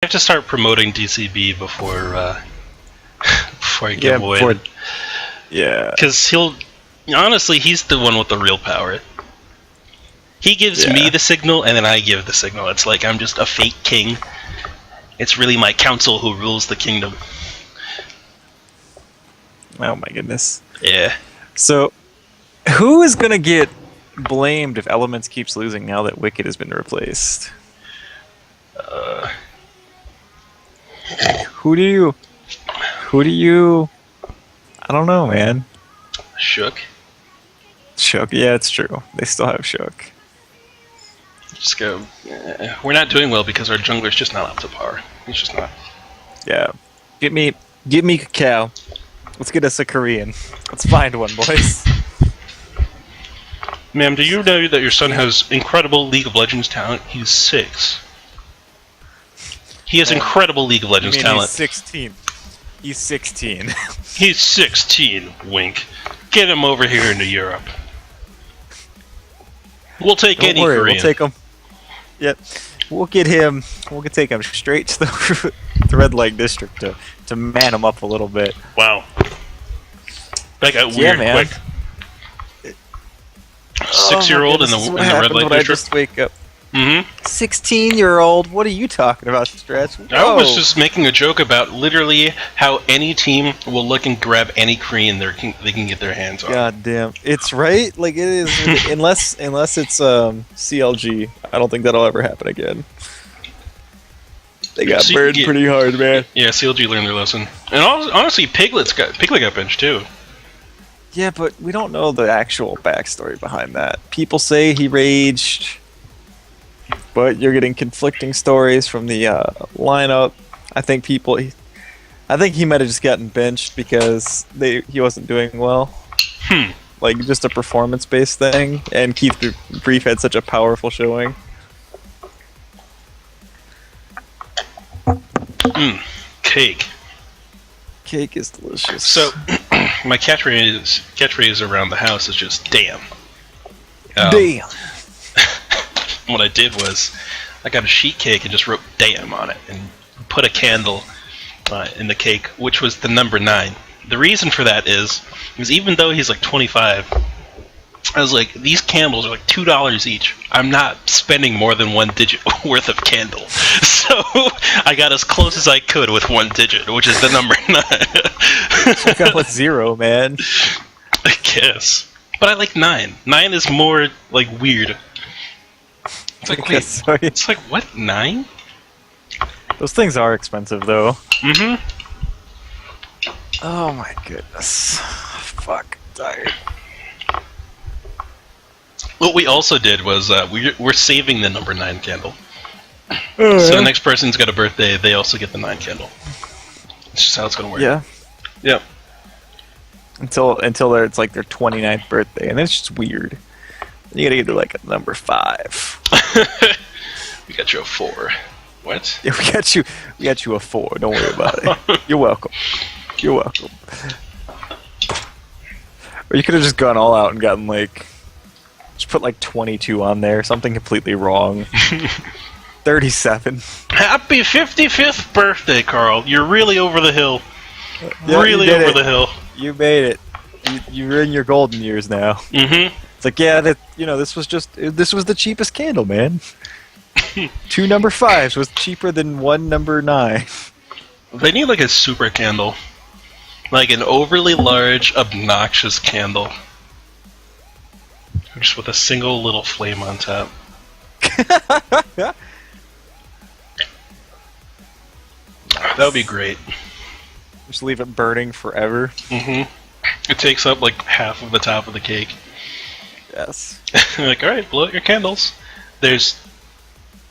have to start promoting DCB before I give away. Yeah. Because honestly, he's the one with the real power. He gives me the signal, and then I give the signal. It's like I'm just a fake king. It's really my council who rules the kingdom. Oh my goodness. Yeah. So, who is gonna get blamed if Elements keeps losing now that Wicked has been replaced? Who do you? I don't know, man. Shook. Shook. Yeah, it's true. They still have Shook. Just go. We're not doing well because our jungler's just not up to par. He's just not. Yeah. Give me Cacao. Let's get us a Korean. Let's find one, boys. Ma'am, do you know that your son has incredible League of Legends talent? He's 6. He has incredible League of Legends talent. He's 16. He's 16. He's 16, wink. Get him over here into Europe. We'll take any Korean. Korean. We'll take him. Yep. We'll get him. We'll take him straight to the Red Light District to man him up a little bit. Wow. That got weird quick. 6-year-old in the Red Light District. I just wake up. 16-year-old. What are you talking about, Stretch? Whoa. I was just making a joke about literally how any team will look and grab any Korean they can get their hands on. God damn, it's right. Like it is, unless it's CLG. I don't think that'll ever happen again. They got burned pretty hard, man. Yeah, CLG learned their lesson. And honestly, Piglet got benched too. Yeah, but we don't know the actual backstory behind that. People say he raged, but you're getting conflicting stories from the lineup. I think he might have just gotten benched because he wasn't doing well. Like just a performance-based thing, and Keith Brief had such a powerful showing. Cake. Cake is delicious. So, my catchphrase around the house is just "damn." Damn. What I did was, I got a sheet cake and just wrote "damn" on it, and put a candle in the cake, which was the number 9. The reason for that is even though he's like 25, I was like, these candles are like $2 each. I'm not spending more than 1 digit worth of candle. So I got as close as I could with 1 digit, which is the number 9. Check out with 0, man. I guess. But I like 9. 9 is more like weird. It's like, wait, it's like, what, 9? Those things are expensive, though. Mm-hmm. Oh my goodness. Fuck, I'm tired. What we also did was we're saving the number 9 candle. So the next person's got a birthday, they also get the 9 candle. It's just how it's gonna work. Yeah. Yep. Until it's like their 29th birthday, and then it's just weird. You gotta get to like a number 5. We got you a 4. What? Yeah, we got you a 4. Don't worry about it. You're welcome. You're welcome. Or you could have just gone all out and gotten like, just put like 22 on there, something completely wrong. 37. Happy 55th birthday, Carl. You're really over the hill. Yeah, really over the hill. You made it. You're in your golden years now. Mm-hmm. It's like, yeah, this was the cheapest candle, man. 2 number 5s was cheaper than 1 number 9. They need like a super candle. Like an overly large, obnoxious candle. Just with a single little flame on top. That would be great. Just leave it burning forever. Mm-hmm. It takes up like half of the top of the cake. Yes. Like, alright, blow out your candles. There's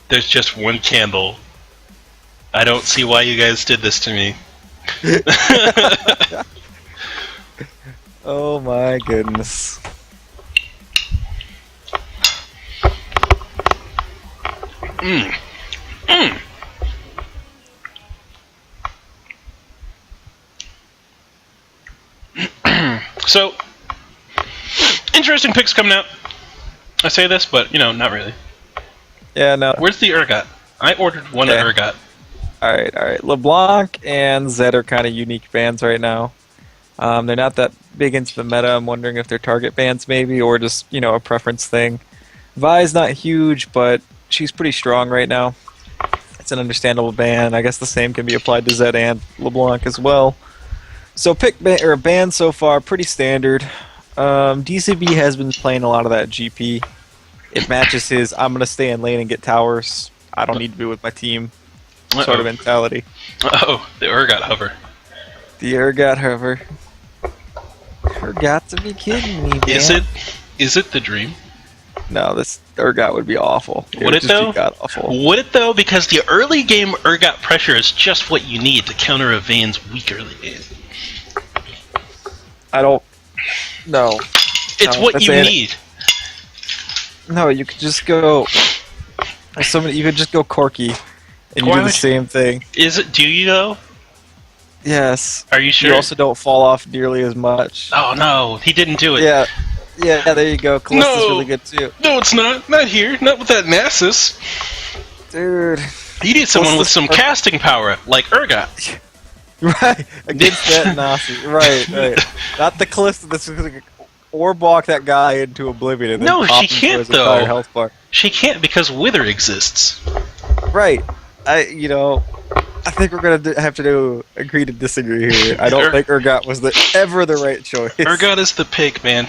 just 1 candle. I don't see why you guys did this to me. Oh my goodness. So, interesting picks coming out. I say this, but, not really. Yeah, no. Where's the ergot? I ordered one at ergot. All right, all right. LeBlanc and Zed are kind of unique bans right now. They're not that big into the meta. I'm wondering if they're target bans maybe, or just a preference thing. Vi's not huge, but she's pretty strong right now. It's an understandable ban. I guess the same can be applied to Zed and LeBlanc as well. So pick ban so far, pretty standard. DCB has been playing a lot of that GP. It matches his I'm going to stay in lane and get towers. I don't need to be with my team sort of mentality. Oh, the Urgot hover. The Urgot hover. Urgot to be kidding me, man. Is it the dream? No, this Urgot would be awful. Would it though? Awful. Would it though? Because the early game Urgot pressure is just what you need to counter a Vayne's weak early game. I don't. No. It's what you need. No, you could just go. You could just go Corky, and you do the same thing. Is it? Do you though? Yes. Are you sure? You also don't fall off nearly as much. Oh no, he didn't do it. Yeah. Yeah, there you go. Callista's really good too. No, it's not. Not here. Not with that Nasus. Dude. You need someone with some casting power, like Urgot. Right. Against that Nasus. Right. Not the Callista that's like Orbwalk that guy into oblivion. And no, then she can't though. Health bar. She can't because Wither exists. Right. I think we're gonna have to agree to disagree here. I don't think Urgot was ever the right choice. Urgot is the pick, man.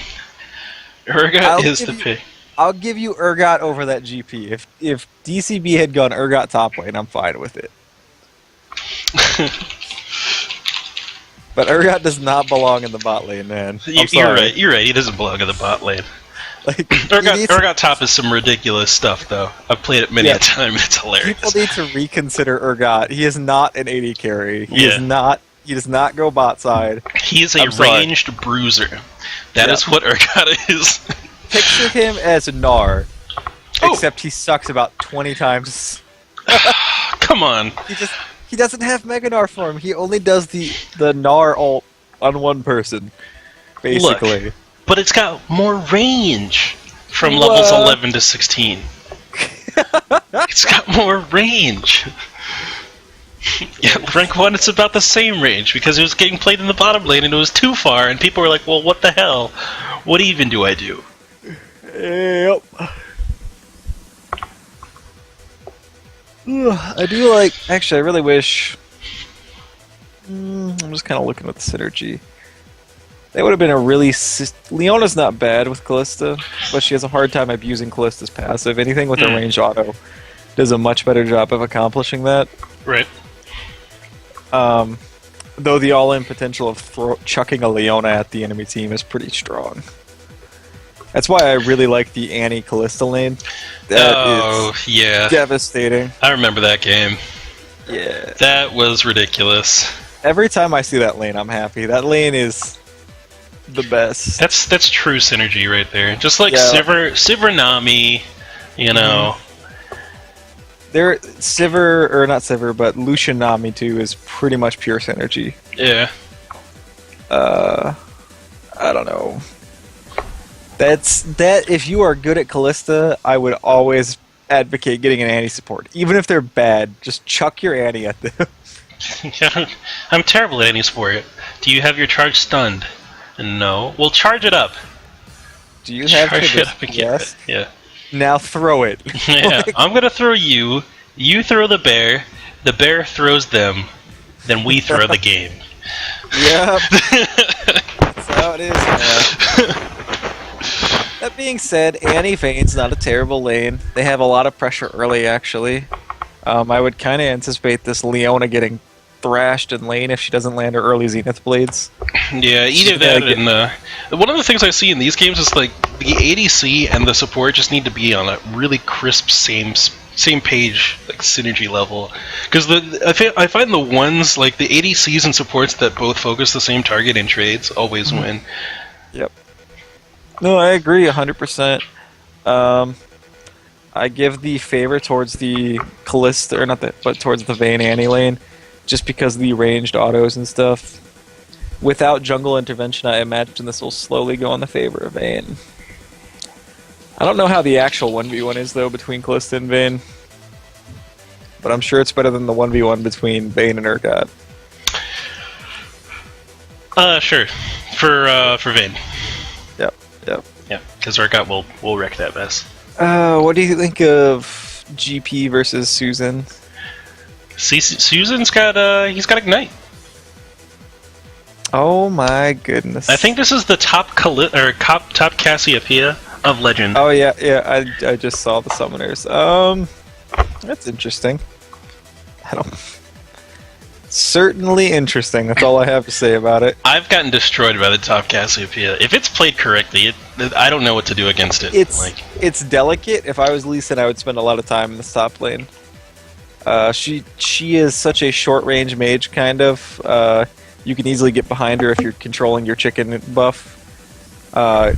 Urgot is the pick. I'll give you Urgot over that GP. If DCB had gone Urgot top lane, I'm fine with it. But Urgot does not belong in the bot lane, man. You're right. You're right. He doesn't belong in the bot lane. Urgot top is some ridiculous stuff, though. I've played it many a time, and it's hilarious. People need to reconsider Urgot. He is not an AD carry. He is not. He does not go bot side. He is a ranged bruiser. That is what Urgot is. Picture him as a Gnar, except he sucks about 20 times. Come on. He doesn't have Mega Gnar form. He only does the Gnar ult on one person, basically. Look, but it's got more range from levels 11 to 16. It's got more range. Yeah, rank 1, it's about the same range because it was getting played in the bottom lane and it was too far, and people were like, well, what the hell? What even do I do? Yep. I do like... Actually, I really wish... I'm just kind of looking at the synergy. That would have been a really... Leona's not bad with Callista, but she has a hard time abusing Callista's passive. Anything with a range auto does a much better job of accomplishing that. Right. Though the all-in potential of chucking a Leona at the enemy team is pretty strong. That's why I really like the Annie-Callista lane. That is devastating. I remember that game. Yeah. That was ridiculous. Every time I see that lane, I'm happy. That lane is the best. That's true synergy right there. Just like Sivir Nami, you know. Sivir, or not Sivir, but Lucian Nami too is pretty much pure synergy. Yeah. I don't know. If you are good at Callista, I would always advocate getting an Annie support. Even if they're bad, just chuck your Annie at them. Yeah, I'm terrible at Annie support. Do you have your charge stunned? No. Well, charge it up. Do you have charge it up again? Yes. Yeah. Now throw it. Yeah, I'm gonna throw you. You throw the bear throws them, then we throw the game. Yep. That's how it is, man. That being said, Annie Vayne's not a terrible lane. They have a lot of pressure early, actually. I would kind of anticipate this Leona getting thrashed in lane if she doesn't land her early Zenith Blades. Yeah, either that and one of the things I see in these games is like the ADC and the support just need to be on a really crisp same page, like synergy level. Because I find the ones like the ADCs and supports that both focus the same target in trades always win. Yep. No, I agree 100%. I give the favor towards the Callista, or not that, but towards the Vayne Annie lane, just because of the ranged autos and stuff. Without jungle intervention, I imagine this will slowly go in the favor of Vayne. I don't know how the actual 1v1 is, though, between Callista and Vayne. but I'm sure it's better than the 1v1 between Bane and Urgot. Sure. For Vayne. Yep. Yeah, because Urgot will wreck that mess. What do you think of GP versus Susan? Susan's got he's got Ignite. Oh my goodness! I think this is the top top Cassiopeia of Legend. Oh yeah. I just saw the summoners. That's interesting. I don't. Certainly interesting. That's all I have to say about it. I've gotten destroyed by the top Cassiopeia. If it's played correctly, I don't know what to do against it. It's delicate. If I was Lee Sin, I would spend a lot of time in the top lane. She is such a short range mage, kind of. You can easily get behind her if you're controlling your chicken buff.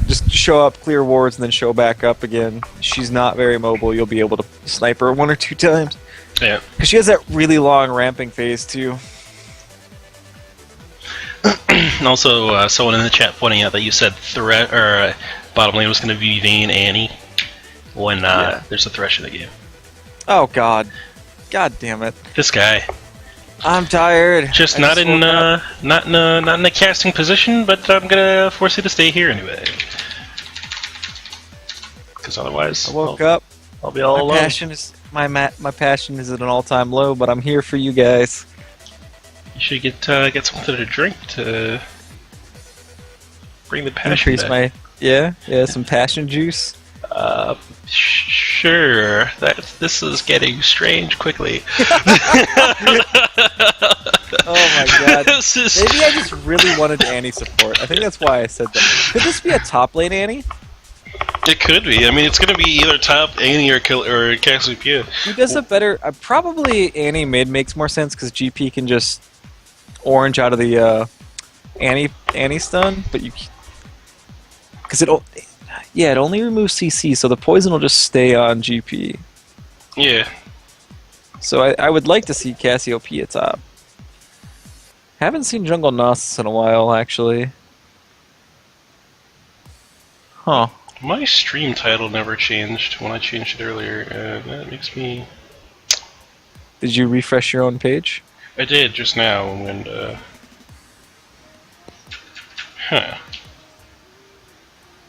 Just show up, clear wards, and then show back up again. She's not very mobile. You'll be able to snipe her 1 or 2 times. Yeah. Because she has that really long ramping phase, too. And also, someone in the chat pointing out that you said bottom lane was going to be Vayne Annie when there's a Thresh in the game. Oh, God. God damn it. This guy. I'm tired. Just not in a casting position, but I'm gonna force you to stay here anyway. Because otherwise, I woke up. I'll be all alone. My passion is at an all-time low, but I'm here for you guys. You should get something to drink to bring the passion Increase back. some passion juice. Sure. This is getting strange quickly. Oh my god. Maybe I just really wanted Annie support. I think that's why I said that. Could this be a top lane Annie? It could be. I mean, it's going to be either top Annie or Cassiopeia. Who does it better? Probably Annie mid makes more sense because GP can just orange out of the Annie stun, but you because it only removes CC, so the poison will just stay on GP. Yeah. So I would like to see Cassiopeia top. Haven't seen Jungle Gnosis in a while, actually. Huh. My stream title never changed when I changed it earlier, and that makes me... Did you refresh your own page? I did just now, and Huh.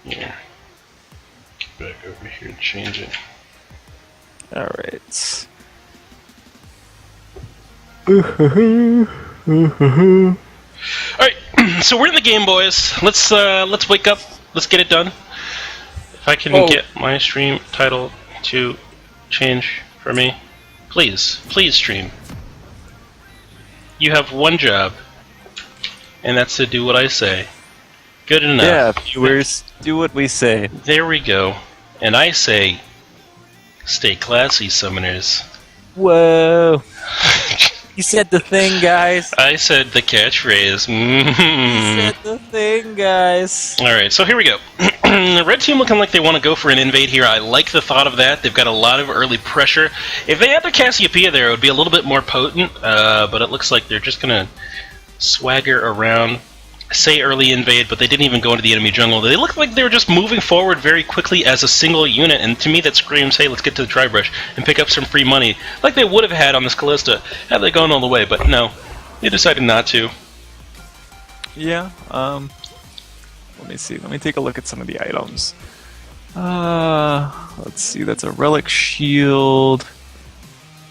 Yeah. Get back over here and change it. Alright. Alright, so we're in the game, boys. Let's wake up. Let's get it done. If I can get my stream title to change for me. Please stream. You have one job, and that's to do what I say. Good enough. Yeah, viewers, do what we say. There we go. And I say, stay classy, summoners. Whoa. You said the thing, guys. I said the catchphrase. You said the thing, guys. Alright, so here we go. The red team looking like they want to go for an invade here. I like the thought of that. They've got a lot of early pressure. If they had their Cassiopeia there, it would be a little bit more potent, but it looks like they're just going to swagger around, say early invade, but they didn't even go into the enemy jungle. They looked like they were just moving forward very quickly as a single unit, and to me that screams, hey, let's get to the Tri-Brush and pick up some free money, like they would have had on this Callista had they gone all the way, but no, they decided not to. Yeah, let me see. Let me take a look at some of the items. Let's see. That's a relic shield.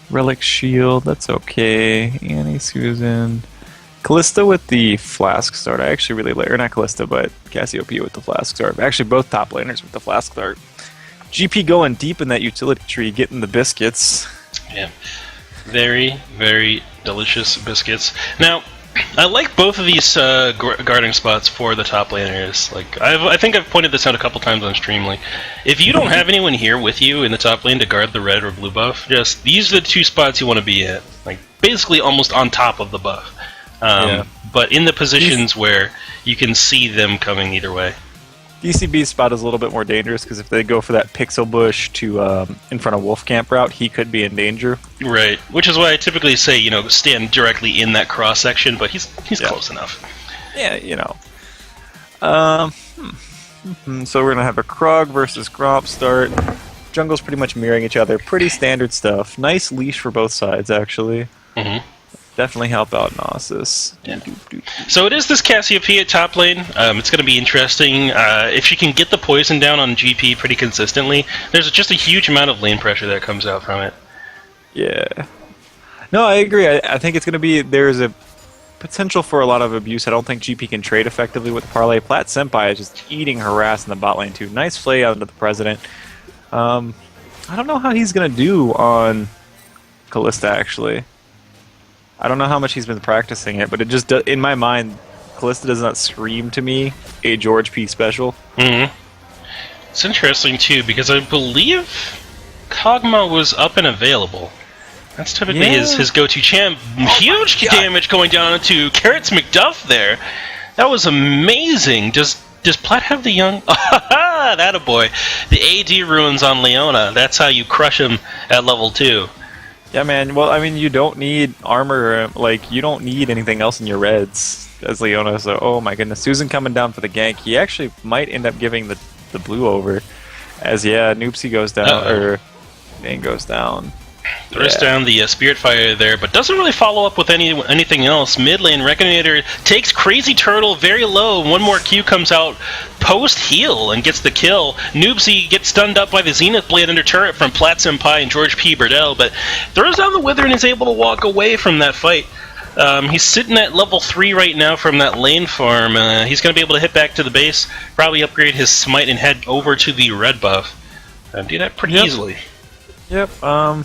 Relic shield. That's okay. Annie, Susan. Callista with the flask start. I actually really like, or not Callista, but Cassiopeia with the flask start. Actually, both top laners with the flask start. GP going deep in that utility tree, getting the biscuits. Yeah, very, very delicious biscuits. Now, I like both of these guarding spots for the top laners. Like, I think I've pointed this out a couple times on stream. Like, if you don't have anyone here with you in the top lane to guard the red or blue buff, just these are the two spots you want to be at. Like, basically almost on top of the buff. But in the positions where you can see them coming either way. DCB's spot is a little bit more dangerous because if they go for that pixel bush to in front of Wolf Camp route, he could be in danger. Right, which is why I typically say, you know, stand directly in that cross section, but he's close enough. Yeah, you know. So we're gonna have a Krog versus Gromp start. jungles pretty much mirroring each other. Pretty standard stuff. Nice leash for both sides, actually. Mm-hmm. Definitely help out Gnosis. Yeah. So it is this Cassiopeia top lane. It's going to be interesting. If she can get the poison down on GP pretty consistently, there's just a huge amount of lane pressure that comes out from it. Yeah. No, I agree. I think it's going to be... There's a potential for a lot of abuse. I don't think GP can trade effectively with Parlay. Plat Senpai is just eating her ass in the bot lane, too. Nice play out of the President. I don't know how he's going to do on Callista, actually. I don't know how much he's been practicing it, but it just in my mind, Callista does not scream to me a George P special. Mm-hmm. It's interesting too because I believe Kog'Maw was up and available. That's typically his go-to champ. Huge damage going down onto Carrots McDuff there. That was amazing. Does Plat have the young? That a boy. The AD ruins on Leona. That's how you crush him at level 2. Yeah, man. Well, I mean, you don't need armor. Like, you don't need anything else in your reds as Leona. So, oh my goodness. Susan coming down for the gank. He actually might end up giving the blue over. As, Noopsy goes down. Or, Vayne goes down. Throws down the Spirit Fire there, but doesn't really follow up with anything else. Mid lane, Reconator takes Crazy Turtle very low. One more Q comes out post-heal and gets the kill. Noobsy gets stunned up by the Zenith Blade under turret from Plat Senpai and George P. Burdell, but throws down the Wither and is able to walk away from that fight. He's sitting at level 3 right now from that lane farm. He's going to be able to hit back to the base, probably upgrade his Smite and head over to the red buff. Do that pretty easily. Yep. I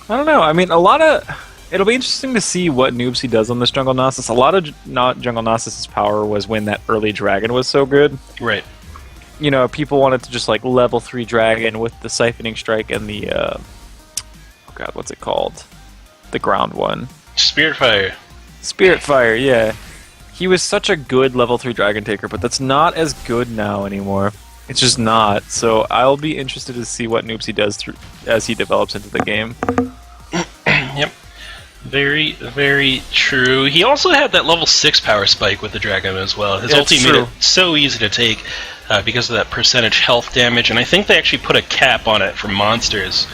don't know. I mean, it'll be interesting to see what Noobsy does on this Jungle Gnosis. A lot of Jungle Gnosis' power was when that early dragon was so good. Right. You know, people wanted to just like level 3 dragon with the Siphoning Strike and the oh god, what's it called? The ground one. Spirit Fire. Spirit Fire, yeah. He was such a good level 3 dragon taker, but that's not as good now anymore. It's just not. So I'll be interested to see what Noopsy does as he develops into the game. Yep. Very, very true. He also had that level 6 power spike with the dragon as well. His ulti made it so easy to take because of that percentage health damage, and I think they actually put a cap on it for monsters,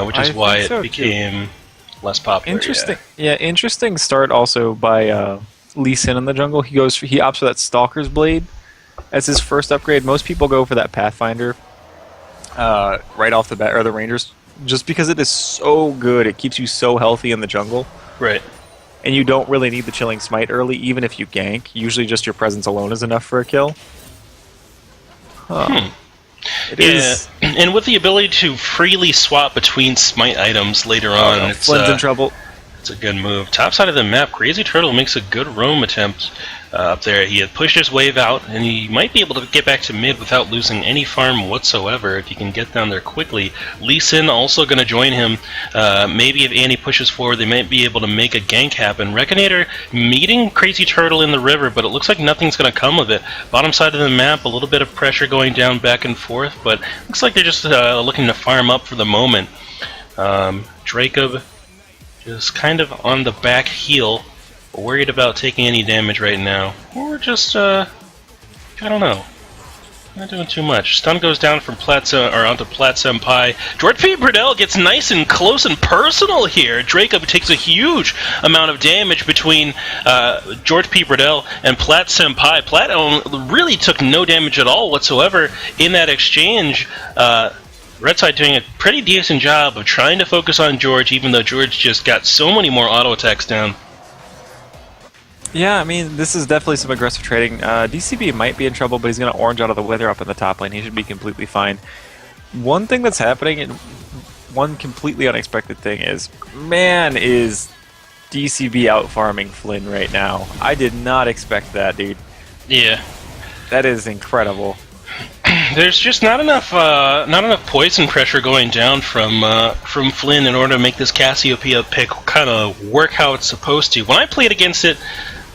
which is why it became less popular. Interesting. Yeah, interesting start also by Lee Sin in the jungle. He opts for that Stalker's Blade as his first upgrade. Most people go for that Pathfinder right off the bat, or the Rangers, just because it is so good. It keeps you so healthy in the jungle. Right. And you don't really need the Chilling Smite early, even if you gank. Usually just your presence alone is enough for a kill. It is. And with the ability to freely swap between Smite items later on, it's Flynn's in trouble. It's a good move. Top side of the map, Crazy Turtle makes a good roam attempt up there. He had pushed his wave out, and he might be able to get back to mid without losing any farm whatsoever if he can get down there quickly. Lee Sin also going to join him. Maybe if Annie pushes forward, they might be able to make a gank happen. Reconator meeting Crazy Turtle in the river, but it looks like nothing's going to come of it. Bottom side of the map, a little bit of pressure going down back and forth, but looks like they're just looking to farm up for the moment. Dracob just kind of on the back heel, worried about taking any damage right now. Or just, I don't know. Not doing too much. Stun goes down from onto Plat Senpai. George P. Burdell gets nice and close and personal here. Dracob takes a huge amount of damage between George P. Burdell and Plat Senpai. Plat really took no damage at all whatsoever in that exchange. Red side doing a pretty decent job of trying to focus on George, even though George just got so many more auto attacks down. Yeah, I mean, this is definitely some aggressive trading. DCB might be in trouble, but he's going to orange out of the Wither up in the top lane. He should be completely fine. One thing that's happening, and one completely unexpected thing is, man, is DCB out farming Flynn right now. I did not expect that, dude. Yeah. That is incredible. There's just not enough poison pressure going down from Flynn in order to make this Cassiopeia pick kind of work how it's supposed to. When I played against it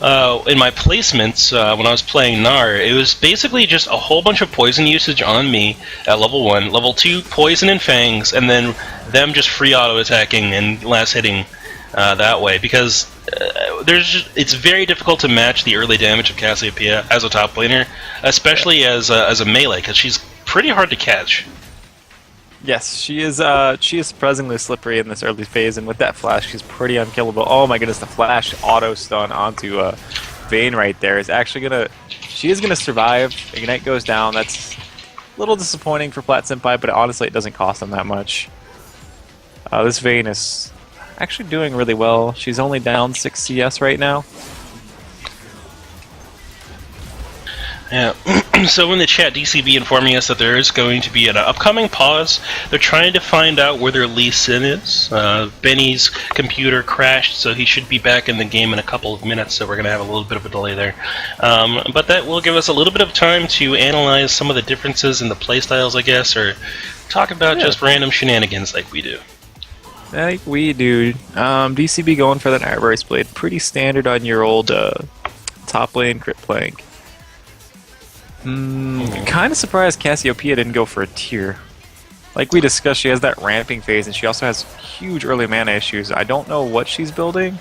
in my placements when I was playing Gnar, it was basically just a whole bunch of poison usage on me at level 1, level 2 poison and fangs, and then them just free auto attacking and last hitting that way, because it's very difficult to match the early damage of Cassiopeia as a top laner, especially as a melee, because she's pretty hard to catch. Yes, she is surprisingly slippery in this early phase, and with that flash, she's pretty unkillable. Oh my goodness, the flash auto stun onto Vayne right there is actually gonna... She is gonna survive. Ignite goes down. That's a little disappointing for Plat Senpai, but honestly, it doesn't cost them that much. This Vayne is actually doing really well. She's only down 6 CS right now. Yeah. So in the chat, DCB informing us that there is going to be an upcoming pause. They're trying to find out where their Lee Sin is. Benny's computer crashed, so he should be back in the game in a couple of minutes, so we're going to have a little bit of a delay there. But that will give us a little bit of time to analyze some of the differences in the playstyles, I guess, or talk about just random shenanigans like we do. Like we do. DCB going for that Ivory's Blade. Pretty standard on your old top lane crit plank. Kind of surprised Cassiopeia didn't go for a tier. Like we discussed, she has that ramping phase, and she also has huge early mana issues. I don't know what she's building,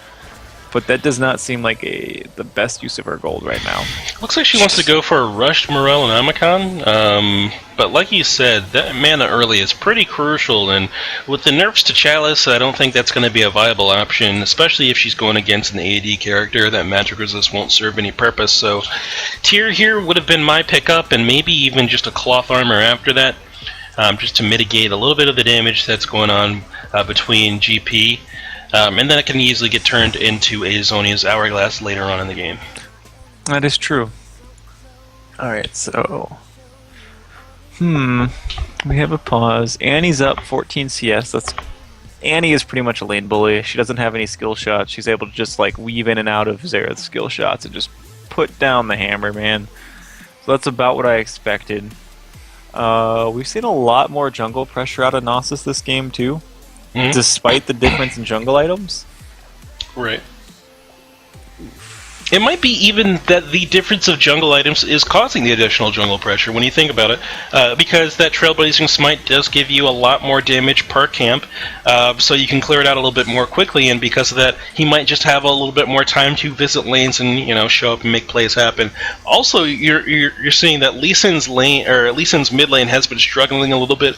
but that does not seem like the best use of her gold right now. Looks like she wants to go for a rushed Morel and Amicon, but like you said, that mana early is pretty crucial, and with the nerfs to Chalice, I don't think that's going to be a viable option, especially if she's going against an AD character. That magic resist won't serve any purpose, so tier here would have been my pickup, and maybe even just a cloth armor after that, just to mitigate a little bit of the damage that's going on between GP. And then it can easily get turned into a Zonia's Hourglass later on in the game. That is true. Alright, so... We have a pause. Annie's up 14 CS. Annie is pretty much a lane bully. She doesn't have any skill shots. She's able to just like weave in and out of Xerath's skill shots and just put down the hammer, man. So that's about what I expected. We've seen a lot more jungle pressure out of Nasus this game too. Despite the difference in jungle items. Right. It might be even that the difference of jungle items is causing the additional jungle pressure when you think about it, because that Trailblazing Smite does give you a lot more damage per camp, so you can clear it out a little bit more quickly, and because of that, he might just have a little bit more time to visit lanes and show up and make plays happen. Also, you're seeing that Lee Sin's mid lane has been struggling a little bit,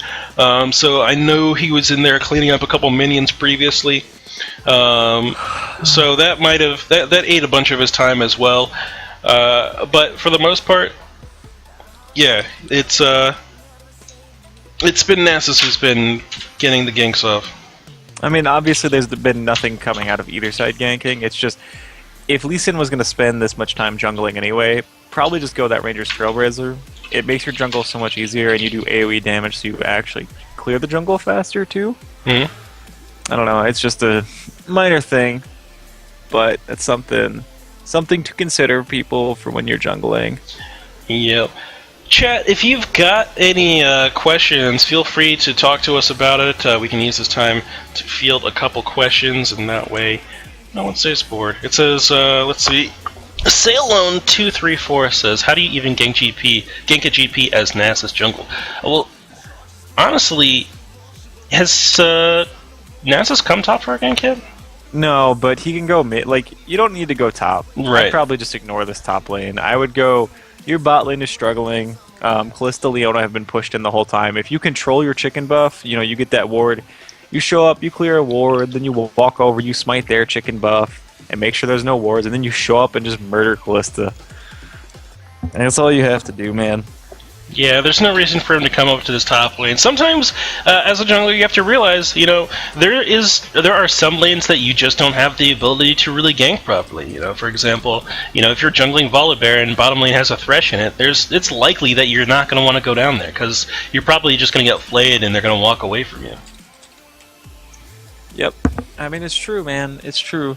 so I know he was in there cleaning up a couple minions previously. So that might have that ate a bunch of his time as well, but for the most part, yeah, it's been Nasus who's been getting the ganks off. I mean, obviously there's been nothing coming out of either side ganking. It's just, if Lee Sin was going to spend this much time jungling anyway, probably just go that Ranger's Trailblazer. It makes your jungle so much easier, and you do AoE damage, so you actually clear the jungle faster too. I don't know, it's just a minor thing, but it's something to consider, people, for when you're jungling. Yep. Chat, if you've got any questions, feel free to talk to us about it. We can use this time to field a couple questions, and that way no one stays bored. It says, let's see, Sailone234 says, how do you even gank a GP as Nasus jungle? Well, honestly, has Nasus come top for a gank yet? No, but he can go mid. Like, you don't need to go top. Right. I'd probably just ignore this top lane. I would go, your bot lane is struggling. Callista, Leona have been pushed in the whole time. If you control your chicken buff, you get that ward. You show up, you clear a ward, then you walk over, you smite their chicken buff, and make sure there's no wards, and then you show up and just murder Callista. And that's all you have to do, man. Yeah, there's no reason for him to come up to this top lane. Sometimes, as a jungler, you have to realize, there are some lanes that you just don't have the ability to really gank properly. For example, if you're jungling Volibear and bottom lane has a Thresh in it, it's likely that you're not going to want to go down there, because you're probably just going to get flayed and they're going to walk away from you. Yep. I mean, it's true, man. It's true.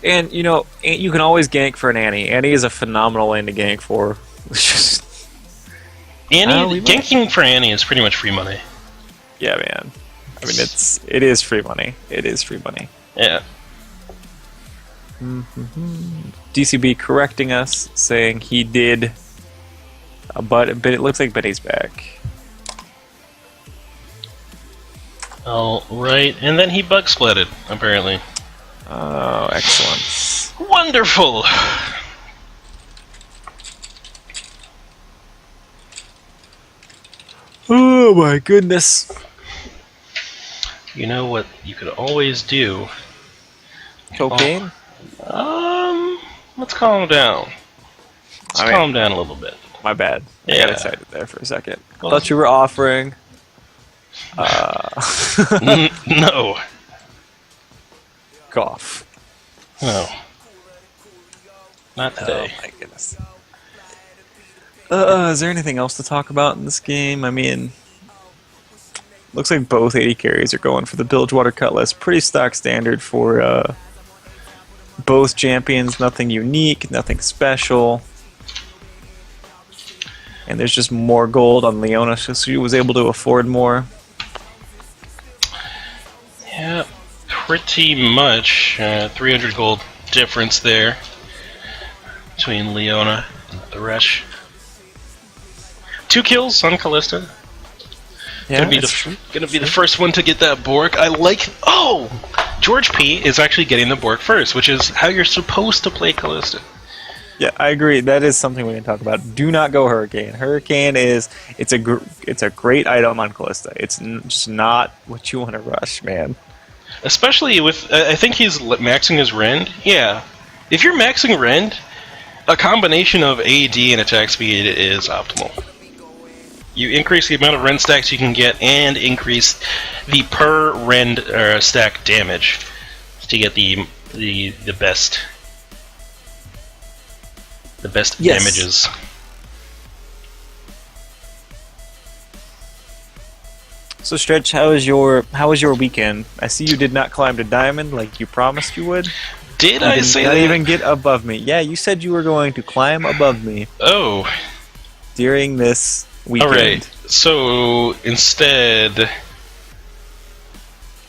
And, you can always gank for an Annie. Annie is a phenomenal lane to gank for. Ganking for Annie is pretty much free money. Yeah, man. I mean, it is free money. It is free money. Yeah. DCB correcting us, saying he did, but it looks like Betty's back. All right, and then he bug splatted, apparently. Oh, excellent. Wonderful! Oh my goodness. You know what you could always do? Cocaine? Let's calm down. Let's calm down a little bit. My bad. I Yeah. got excited there for a second. Well, Thought you were offering. No. Cough. No. Not today. Oh my goodness. Is there anything else to talk about in this game? I mean, looks like both 80 carries are going for the Bilgewater Cutlass. Pretty stock standard for both champions. Nothing unique, nothing special. And there's just more gold on Leona, so she was able to afford more. Yeah, pretty much 300 gold difference there between Leona and the Thresh. 2 kills on Callista. Yeah, Gonna be the first one to get that Bork. I like. Oh, George P is actually getting the Bork first, which is how you're supposed to play Callista. Yeah, I agree. That is something we can talk about. Do not go Hurricane. Hurricane it's a great item on Callista. It's just not what you want to rush, man. Especially with, I think he's maxing his rend. Yeah, if you're maxing rend, a combination of AD and attack speed is optimal. You increase the amount of rend stacks you can get, and increase the per rend stack damage to get the best Yes. damages. So Stretch, how was your weekend? I see you did not climb to Diamond like you promised you would. Did You I did say not that? even get above me. Yeah, you said you were going to climb above me Oh, during this weekend. alright. So, instead,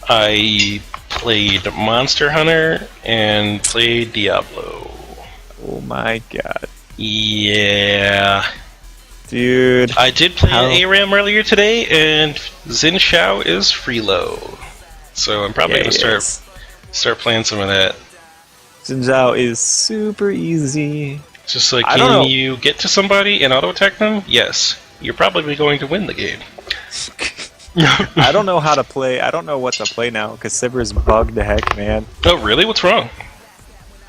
I played Monster Hunter and played Diablo. Oh my god. Yeah. Dude. I did play How- an ARAM earlier today, and Xin Shao is freelo. So I'm probably going to start playing some of that. Xin Zhao is super easy. It's just like, I don't know. can you get to somebody and auto-attack them? Yes. You're probably going to win the game. I don't know how to play. I don't know what to play now because Sivir's bugged the heck, man. Oh, really? What's wrong?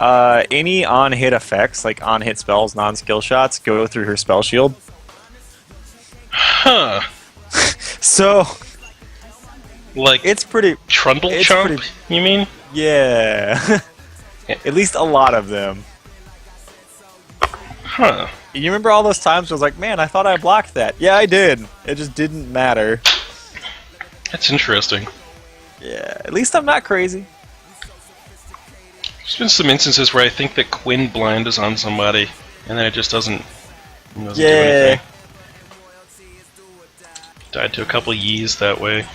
Any on-hit effects, like on-hit spells, non-skill shots, go through her spell shield. Huh. So, Like, it's pretty... Trundle it's Chomp, pretty- you mean? Yeah. At least a lot of them. Huh. You remember all those times where I was like, man, I thought I blocked that. Yeah, I did. It just didn't matter. That's interesting. Yeah, at least I'm not crazy. There's been some instances where I think that Quinn Blind is on somebody, and then it just doesn't do Yeah. anything. Died to a couple Yees that way.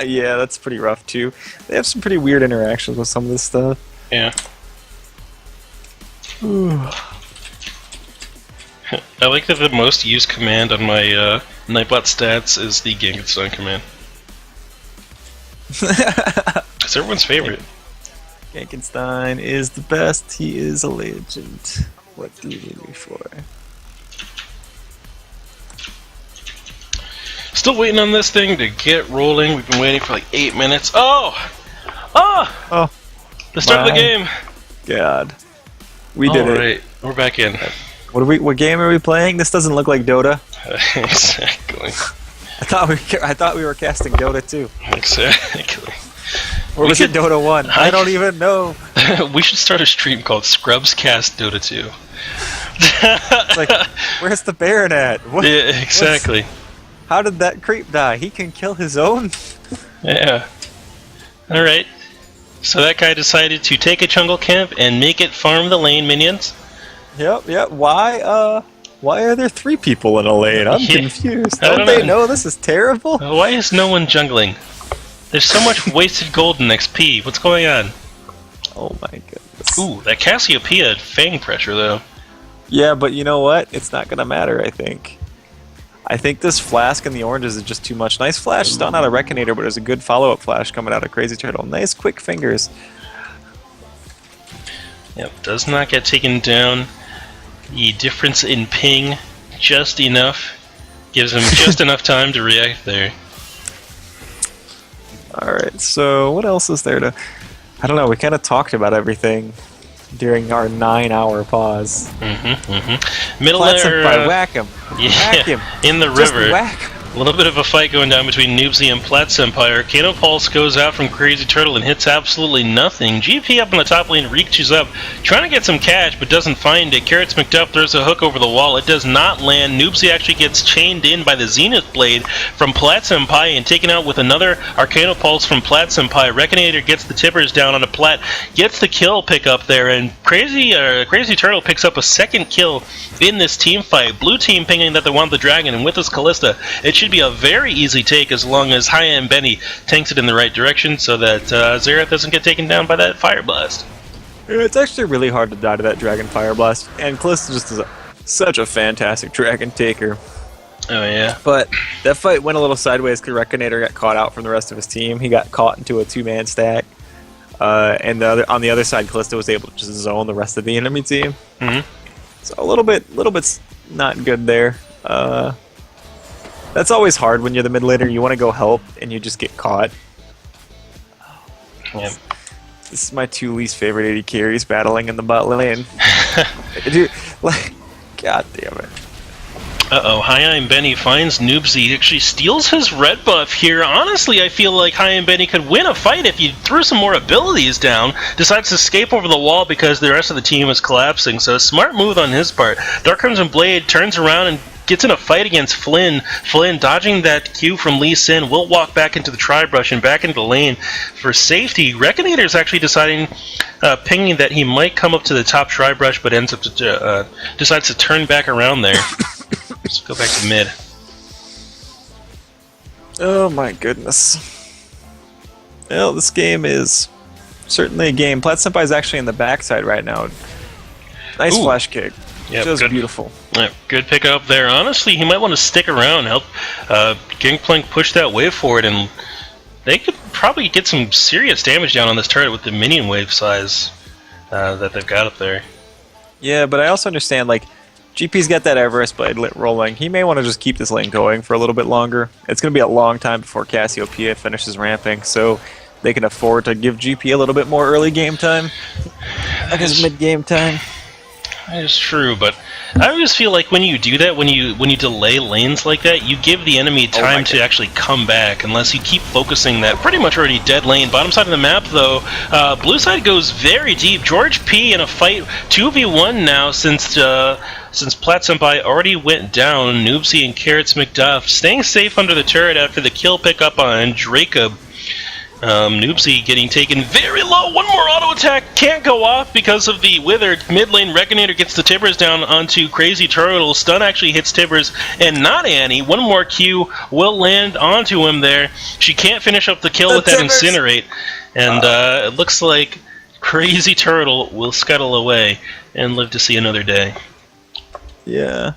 Yeah, that's pretty rough too. They have some pretty weird interactions with some of this stuff. Yeah. I like that the most used command on my Nightbot stats is the Gengenstein command. It's everyone's favorite. Frankenstein is the best. He is a legend. What do you need me for? Still waiting on this thing to get rolling. We've been waiting for like 8 minutes. Oh! Oh! Oh, The start of the my game! God. We did it. Alright, we're back in. What game are we playing? This doesn't look like Dota. Exactly. I thought we were casting Dota 2. Exactly. Or was it Dota 1? I don't even know. We should start a stream called Scrubs Cast Dota 2. It's like, where's the Baron at? What, Yeah, exactly. how did that creep die? He can kill his own? Yeah. Alright. So that guy decided to take a jungle camp and make it farm the lane minions. Yep. Why are there 3 people in a lane? I'm Yeah, confused. I Don't don't they know. know this is terrible? Why is no one jungling? There's so much wasted gold in XP. What's going on? Oh my goodness. Ooh, that Cassiopeia Fang pressure, though. Yeah, but you know what? It's not gonna matter, I think. I think this flask and the oranges is just too much. Nice flash stun out of Reconator, but there's a good follow-up flash coming out of Crazy Turtle. Nice quick fingers. Yep, does not get taken down. The difference in ping, just enough Gives him just enough time to react there. Alright, so what else is there to... I don't know, we kind of talked about everything during our 9-hour pause. Middle Platsenpai, whack him. Yeah, Whack him. in the Just river. whack him. A little bit of a fight going down between Noobsy and Platsenpai. Arcano Pulse goes out from Crazy Turtle and hits absolutely nothing. GP up on the top lane reaches up, trying to get some cash, but doesn't find it. Carrots McDuff throws a hook over the wall. It does not land. Noobsy actually gets chained in by the Zenith Blade from Platsenpai and taken out with another Arcano Pulse from Platsenpai. Reconator gets the tippers down on a Plat, gets the kill pick up there, and Crazy Turtle picks up a second kill in this team fight. Blue team pinging that they want the dragon, and with this Callista, it should be a very easy take as long as Haya and Benny tanks it in the right direction so that Xerath doesn't get taken down by that Fire Blast. It's actually really hard to die to that Dragon Fire Blast, and Callista just is such a fantastic Dragon Taker. Oh yeah. But that fight went a little sideways because Reconator got caught out from the rest of his team. He got caught into a 2-man stack. And on the other side, Callista was able to just zone the rest of the enemy team. So a little bit's not good there. That's always hard when you're the mid laner. You want to go help and you just get caught. Yeah. This is my 2 least favorite AD carries battling in the bot lane. Dude, god damn it. Uh-oh, Haya and Benny finds Noobsy. He actually steals his red buff here. Honestly, I feel like Haya and Benny could win a fight if he threw some more abilities down. Decides to escape over the wall because the rest of the team is collapsing. So, smart move on his part. Dark Crimson Blade turns around and gets in a fight against Flynn. Flynn, dodging that Q from Lee Sin, will walk back into the tri-brush and back into the lane for safety. Reconator is actually deciding, pinging that he might come up to the top tri-brush, but ends up decides to turn back around there. Let's go back to mid. Oh my goodness. Well, this game is certainly a game. Platsenpai is actually in the backside right now. Nice flash kick. Yep, Just good. beautiful. Yep, good pick up there. Honestly, he might want to stick around, help Gangplank push that wave forward, and they could probably get some serious damage down on this turret with the minion wave size that they've got up there. Yeah, but I also understand, like, GP's got that Everest Blade lit rolling. He may want to just keep this lane going for a little bit longer. It's going to be a long time before Cassiopeia finishes ramping, so they can afford to give GP a little bit more early game time. I guess mid-game time. That is true, but I always feel like when you do that, when you delay lanes like that, you give the enemy time to actually come back, unless you keep focusing that pretty much already dead lane. Bottom side of the map, though, blue side goes very deep. George P in a fight 2v1 now since Platsenpai already went down. Noobsy and Carrots McDuff staying safe under the turret after the kill pickup on Dracob. Noobsy getting taken very low. One more auto attack can't go off because of the withered. Mid lane Reconator gets the Tibbers down onto Crazy Turtle. Stun actually hits Tibbers and not Annie. One more Q will land onto him there. She can't finish up the kill with that Incinerate. And it looks like Crazy Turtle will scuttle away and live to see another day. Yeah.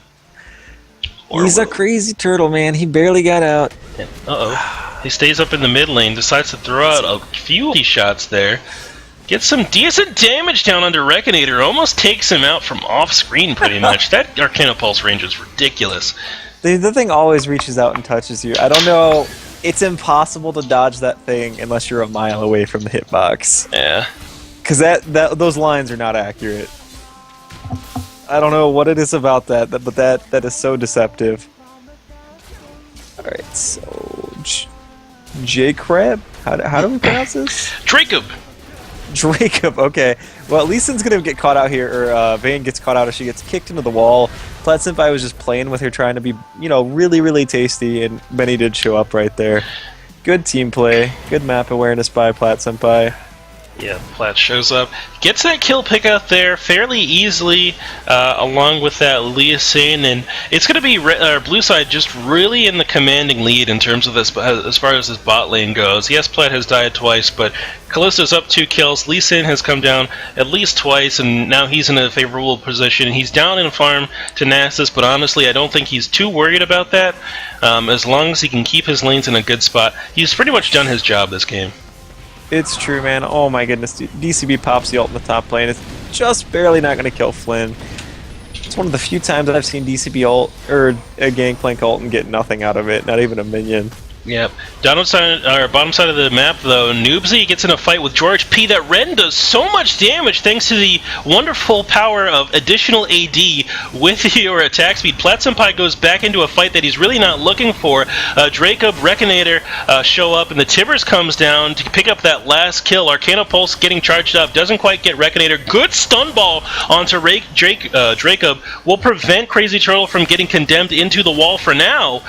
He's a crazy turtle, man. He barely got out. Uh-oh. He stays up in the mid lane, decides to throw out a few shots there. Gets some decent damage down under Reconator. Almost takes him out from off-screen, pretty much. That Arcana Pulse range is ridiculous. The thing always reaches out and touches you. I don't know. It's impossible to dodge that thing unless you're a mile away from the hitbox. Yeah. Because those lines are not accurate. I don't know what it is about that, but that is so deceptive. Alright, so... J-Crab? How do we pronounce this? Dracob! Dracob, okay. Well, Lee Sin's gonna get caught out here, or Vayne gets caught out as she gets kicked into the wall. Platsenpai was just playing with her, trying to be, really, really tasty, and Benny did show up right there. Good team play, good map awareness by Platsenpai. Yeah, Plat shows up, gets that kill pick up there fairly easily, along with that Lia Sin, and it's going to be blue side just really in the commanding lead in terms of this, as far as this bot lane goes. Yes, Plat has died twice, but Callisto's up 2 kills. Lee Sin has come down at least twice, and now he's in a favorable position. He's down in farm to Nasus, but honestly, I don't think he's too worried about that. As long as he can keep his lanes in a good spot, he's pretty much done his job this game. It's true, man. Oh my goodness. DCB pops the ult in the top lane. It's just barely not going to kill Flynn. It's one of the few times I've seen DCB ult or a Gangplank ult and get nothing out of it, not even a minion. Yep. Bottom side of the map, though, Noobsy gets in a fight with George P. That Ren does so much damage thanks to the wonderful power of additional AD with your attack speed. Platsenpai goes back into a fight that he's really not looking for. Dracob, Rekinator show up, and the Tibbers comes down to pick up that last kill. Arcana Pulse getting charged up, doesn't quite get Rekinator. Good stun ball onto Dracob will prevent Crazy Turtle from getting condemned into the wall for now,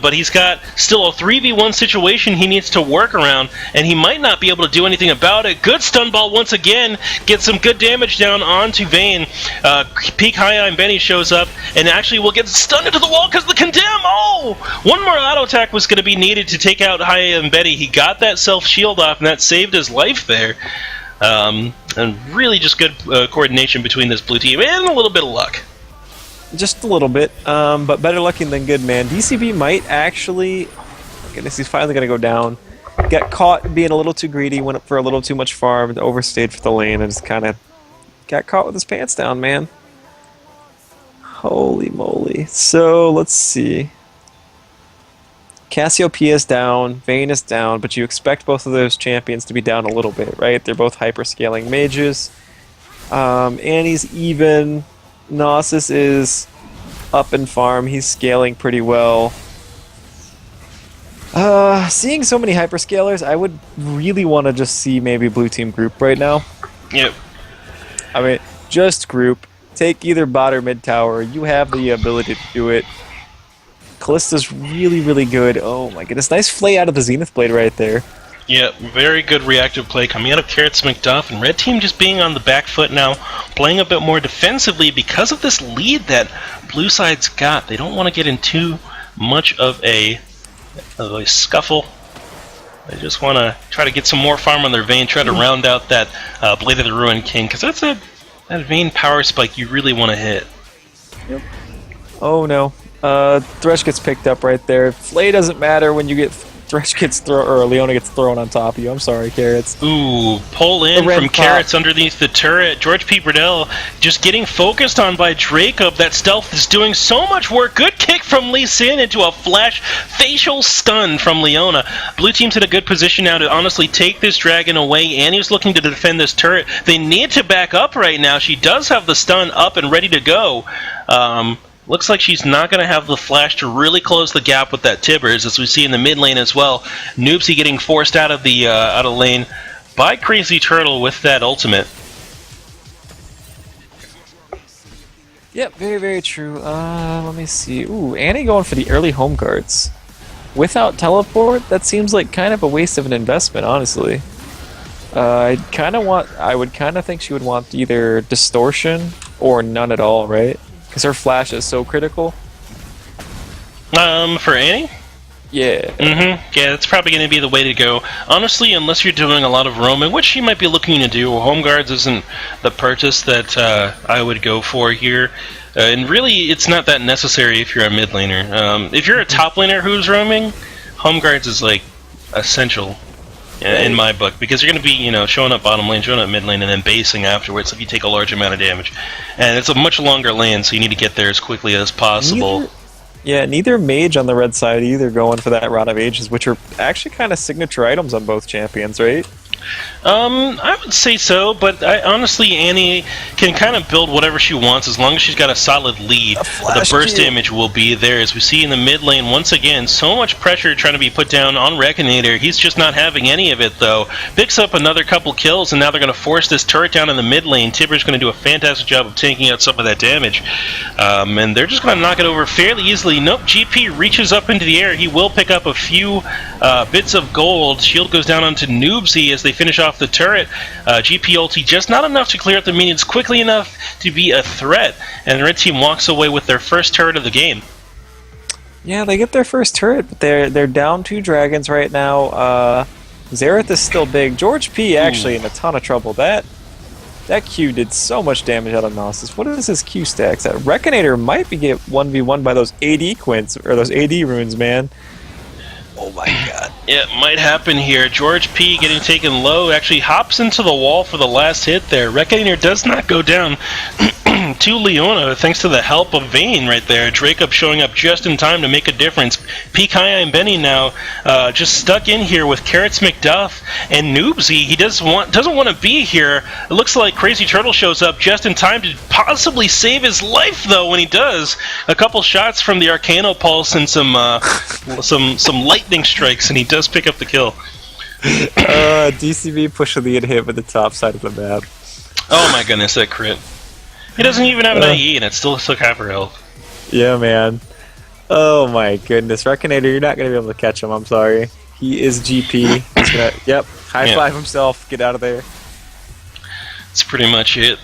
but he's got still a 3v1 situation he needs to work around, and he might not be able to do anything about it. Good stun ball once again, gets some good damage down onto Vayne. Peak High and Benny shows up, and actually will get stunned into the wall because the condemn. Oh! One more auto attack was going to be needed to take out High and Benny. He got that self shield off, and that saved his life there. And really just good coordination between this blue team, and a little bit of luck. Just a little bit, but better lucky than good, man. DCB might actually... Goodness, he's finally going to go down. Got caught being a little too greedy, went up for a little too much farm, overstayed for the lane, and just kind of got caught with his pants down, man. Holy moly. So, let's see. Cassiopeia is down, Vayne is down, but you expect both of those champions to be down a little bit, right? They're both hyper-scaling mages. Annie's even. Gnosis is up in farm. He's scaling pretty well. Seeing so many hyperscalers, I would really want to just see maybe blue team group right now. Yep. I mean, just group. Take either bot or mid tower. You have the ability to do it. Callista's really, really good. Oh my goodness. Nice flay out of the Zenith Blade right there. Yeah, very good reactive play coming out of Carrots McDuff, and Red Team just being on the back foot now, playing a bit more defensively because of this lead that Blue Side's got. They don't want to get in too much of a scuffle. They just want to try to get some more farm on their Vayne, try to round out that Blade of the Ruined King, because that's that Vayne power spike you really want to hit. Yep. Oh no. Thresh gets picked up right there. Flay doesn't matter when you get... Thresh gets thrown, or Leona gets thrown on top of you. I'm sorry, Carrots. Ooh, pull in from Carrots underneath the turret. George P. Burdell just getting focused on by Dracob. That stealth is doing so much work. Good kick from Lee Sin into a flash facial stun from Leona. Blue team's in a good position now to honestly take this dragon away. Annie's looking to defend this turret. They need to back up right now. She does have the stun up and ready to go. Looks like she's not going to have the flash to really close the gap with that Tibbers, as we see in the mid lane as well. Noobsy getting forced out of the lane by Crazy Turtle with that ultimate. Yep, very, very true. Let me see. Ooh, Annie going for the early home guards. Without teleport, that seems like kind of a waste of an investment, honestly. I would kind of think she would want either distortion or none at all, right? Because her flash is so critical. For Annie? Yeah. Yeah, that's probably going to be the way to go. Honestly, unless you're doing a lot of roaming, which she might be looking to do, home guards isn't the purchase that I would go for here. And really, it's not that necessary if you're a mid laner. If you're a top laner who's roaming, home guards is like essential in my book, because you're going to be, showing up bottom lane, showing up mid lane, and then basing afterwards if you take a large amount of damage. And it's a much longer lane, so you need to get there as quickly as possible. Neither mage on the red side either going for that Rod of Ages, which are actually kind of signature items on both champions, right? I would say so, but honestly, Annie can kind of build whatever she wants as long as she's got a solid lead. The burst damage will be there, as we see in the mid lane. Once again, so much pressure trying to be put down on Rekinator. He's just not having any of it, though. Picks up another couple kills, and now they're going to force this turret down in the mid lane. Tibber's going to do a fantastic job of taking out some of that damage, and they're just going to knock it over fairly easily. Nope, GP reaches up into the air. He will pick up a few bits of gold. Shield goes down onto Noobsy as they finish off the turret. GP ulti just not enough to clear out the minions quickly enough to be a threat, and the red team walks away with their first turret of the game. Yeah, they get their first turret, but they're down 2 dragons right now. Xerath is still big. George P actually in a ton of trouble. That Q did so much damage out of Gnosis. What is his Q stacks at? Rekinator might be get 1v1 by those AD quints, or those AD runes, man. Oh my god. It might happen here. George P getting taken low, actually hops into the wall for the last hit there. Rekinator does not go down. to Leona, thanks to the help of Vayne right there. Dracup showing up just in time to make a difference. Pikaya and Benny now just stuck in here with Carrots McDuff and Noobsy. He doesn't want to be here. It looks like Crazy Turtle shows up just in time to possibly save his life, though, when he does. A couple shots from the Arcano Pulse and some lightning strikes, and he does pick up the kill. DCB pushing the hit with the top side of the map. Oh my goodness, that crit. He doesn't even have an IE, and it still took half her health. Yeah, man. Oh my goodness. Reconator, you're not going to be able to catch him, I'm sorry. He is GP. He's gonna, yep, high five himself. Get out of there. That's pretty much it.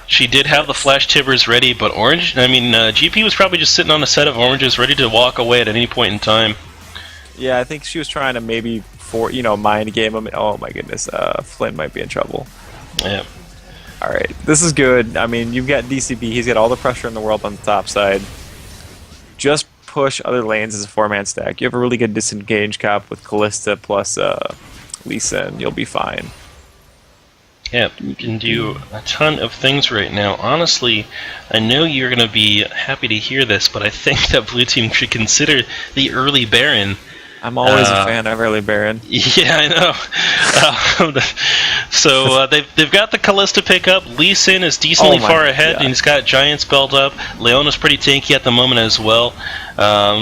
She did have the flash tibbers ready, but GP was probably just sitting on a set of oranges ready to walk away at any point in time. Yeah, I think she was trying to maybe mind game him. Oh my goodness. Flynn might be in trouble. Yeah. Alright, this is good. I mean, you've got DCB. He's got all the pressure in the world on the top side. Just push other lanes as a 4-man stack. You have a really good disengage cop with Callista plus Lisa, and you'll be fine. Yeah, you can do a ton of things right now. Honestly, I know you're going to be happy to hear this, but I think that Blue Team should consider the early Baron. I'm always a fan of early Baron. Yeah, I know. So they've got the Callista pickup. Lee Sin is decently far ahead, and he's got Giant spelled up. Leona's pretty tanky at the moment as well.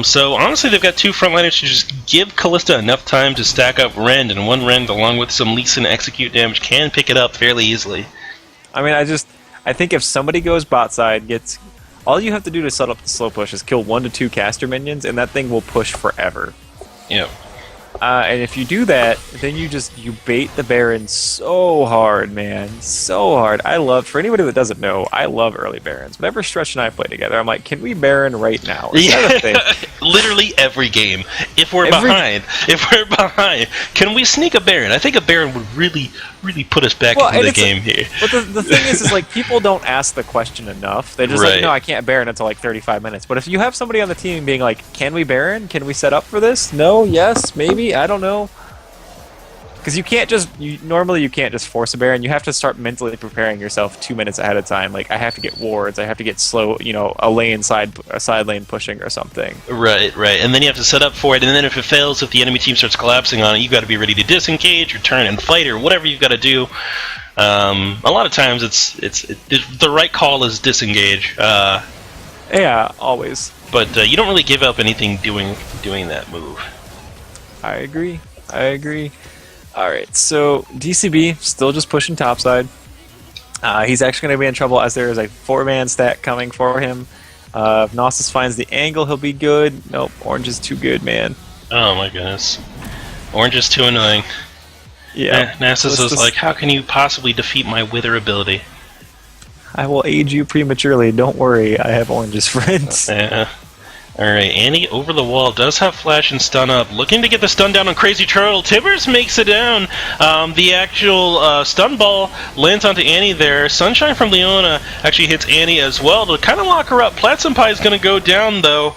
So honestly, they've got two frontliners to just give Callista enough time to stack up Rend, and one Rend along with some Lee Sin execute damage can pick it up fairly easily. I mean, I think if somebody goes bot side, all you have to do to set up the slow push is kill 1 to 2 caster minions, and that thing will push forever. Yep. And if you do that, then you bait the Baron so hard, man. So hard. For anybody that doesn't know, I love early Barons. Whenever Stretch and I play together, I'm like, can we Baron right now? Literally every game. If we're behind, can we sneak a Baron? I think a Baron would really put us back into the game here. But the thing is like, people don't ask the question enough. They're just like, no, I can't Baron until like 35 minutes. But if you have somebody on the team being like, can we Baron? Can we set up for this? No? Yes? Maybe? I don't know. Because normally you can't just force a Baron. You have to start mentally preparing yourself 2 minutes ahead of time. Like, I have to get wards. I have to get slow, a side lane pushing or something. Right. And then you have to set up for it. And then if it fails, if the enemy team starts collapsing on it, you've got to be ready to disengage or turn and fight or whatever you've got to do. A lot of times the right call is disengage. Yeah, always. But you don't really give up anything doing that move. I agree. Alright, so DCB still just pushing topside. He's actually going to be in trouble as there is a 4-man stack coming for him. If Gnosis finds the angle, he'll be good. Nope, Orange is too good, man. Oh my goodness. Orange is too annoying. Yeah. Nasus is like, how can you possibly defeat my Wither ability? I will aid you prematurely. Don't worry, I have Orange's friends. Yeah. Alright, Annie over the wall does have flash and stun up. Looking to get the stun down on Crazy Turtle. Tibbers makes it down. The actual stun ball lands onto Annie there. Sunshine from Leona actually hits Annie as well to kind of lock her up. Platsenpai is going to go down though.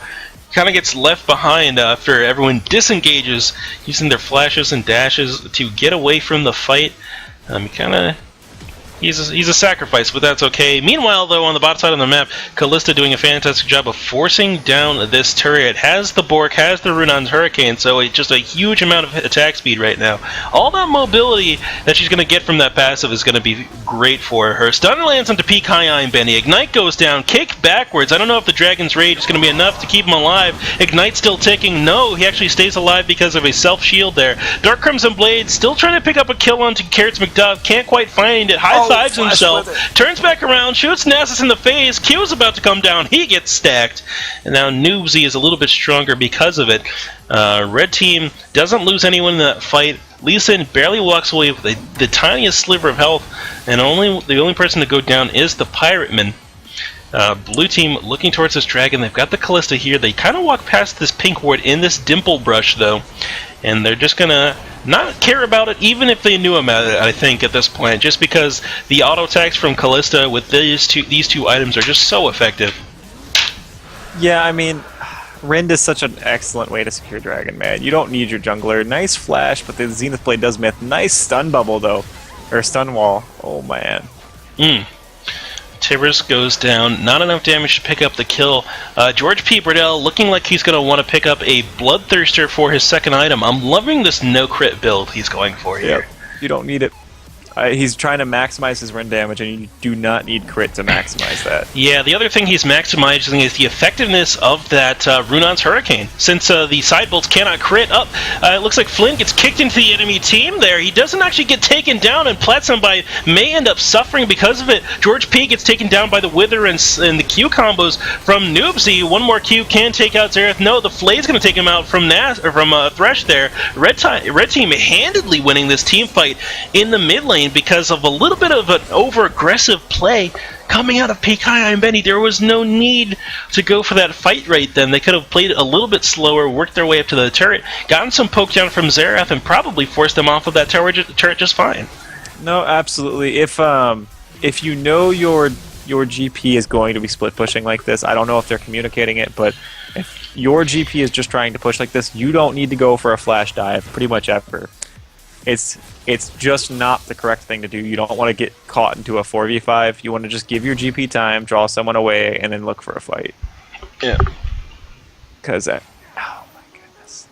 Kind of gets left behind after everyone disengages using their flashes and dashes to get away from the fight. He's a sacrifice, but that's okay. Meanwhile, though, on the bottom side of the map, Callista doing a fantastic job of forcing down this turret. Has the Bork, has the Runon's Hurricane, so just a huge amount of attack speed right now. All that mobility that she's going to get from that passive is going to be great for her. Stun lands onto Pikaya and Benny. Ignite goes down, kick backwards. I don't know if the Dragon's Rage is going to be enough to keep him alive. Ignite still ticking. No, he actually stays alive because of a self-shield there. Dark Crimson Blade still trying to pick up a kill onto Carrots McDuff. Can't quite find it. Fives himself, turns back around, shoots Nasus in the face. Q's about to come down. He gets stacked. And now Noobsy is a little bit stronger because of it. Red team doesn't lose anyone in that fight. Lee Sin barely walks away with the tiniest sliver of health, and the only person to go down is the Pirateman. Blue team looking towards this dragon. They've got the Callista here. They kind of walk past this pink ward in this dimple brush, though, and they're just gonna not care about it, even if they knew about it, I think, at this point, just because the auto attacks from Callista with these two items are just so effective. Yeah, I mean, Rend is such an excellent way to secure Dragon, man. You don't need your jungler. Nice flash, but the Zenith Blade does myth. Nice stun bubble, though. Or stun wall. Oh, man. Tibbers goes down. Not enough damage to pick up the kill. George P. Burdell looking like he's going to want to pick up a Bloodthirster for his second item. I'm loving this no-crit build he's going for here. Yep. You don't need it. He's trying to maximize his rend damage, and you do not need crit to maximize that. Yeah, the other thing he's maximizing is the effectiveness of that Runon's Hurricane. Since the side bolts cannot crit up, it looks like Flynn gets kicked into the enemy team there. He doesn't actually get taken down, and Platzenbai may end up suffering because of it. George P. gets taken down by the Wither and the Q combos from Noobsy. One more Q can take out Xerath. No, the Flay's going to take him out from Thresh there. Red team handedly winning this team fight in the mid lane because of a little bit of an over-aggressive play coming out of Pikai and Benny. There was no need to go for that fight right then. They could have played a little bit slower, worked their way up to the turret, gotten some poke down from Xerath, and probably forced them off of that turret just fine. No, absolutely. If you know your GP is going to be split pushing like this, I don't know if they're communicating it, but if your GP is just trying to push like this, you don't need to go for a flash dive pretty much ever. It's just not the correct thing to do. You don't want to get caught into a 4v5. You want to just give your GP time, draw someone away, and then look for a fight. Yeah. Because oh my goodness.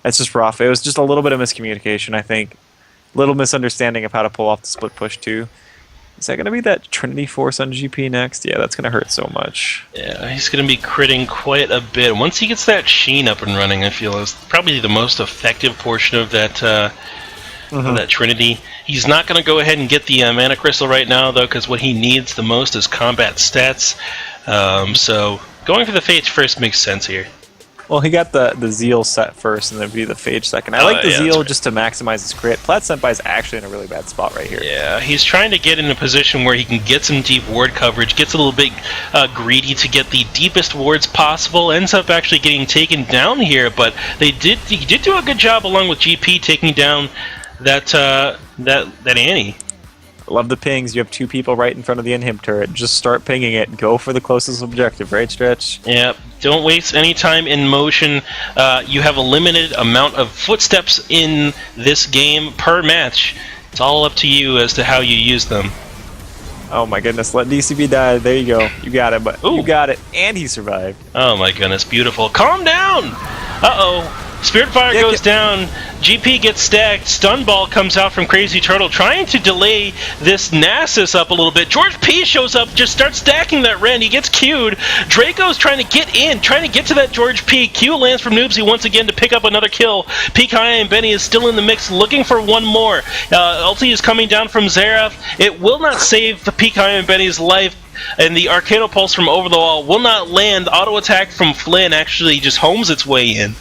That's just rough. It was just a little bit of miscommunication, I think. Little misunderstanding of how to pull off the split push too. Is that going to be that Trinity Force on GP next? Yeah, that's going to hurt so much. Yeah, he's going to be critting quite a bit. Once he gets that Sheen up and running, I feel is probably the most effective portion of that of that Trinity. He's not going to go ahead and get the Mana Crystal right now, though, because what he needs the most is combat stats. So going for the Fates first makes sense here. Well, he got the Zeal set first and then be the Phage second. I like the Zeal just to maximize his crit. Plat Senpai is actually in a really bad spot right here. Yeah, he's trying to get in a position where he can get some deep ward coverage, gets a little bit greedy to get the deepest wards possible, ends up actually getting taken down here, but he did do a good job along with GP taking down that Annie. Love the pings. You have two people right in front of the inhib turret. Just start pinging it. Go for the closest objective, right, Stretch? Yep. Don't waste any time in motion. You have a limited amount of footsteps in this game per match. It's all up to you as to how you use them. Oh my goodness. Let DCB die. There you go. You got it. But you got it. And he survived. Oh my goodness. Beautiful. Calm down! Uh-oh. Spiritfire goes down, GP gets stacked, Stun Ball comes out from Crazy Turtle, trying to delay this Nasus up a little bit. George P shows up, just starts stacking that Ren, he gets Q'd. Draco's trying to get in, trying to get to that George P. Q lands from Noobsy once again to pick up another kill. Pikai and Benny is still in the mix, looking for one more. Ulti is coming down from Xerath. It will not save the Pikai and Benny's life. And the Arcano Pulse from over the wall will not land. Auto attack from Flynn actually just homes its way in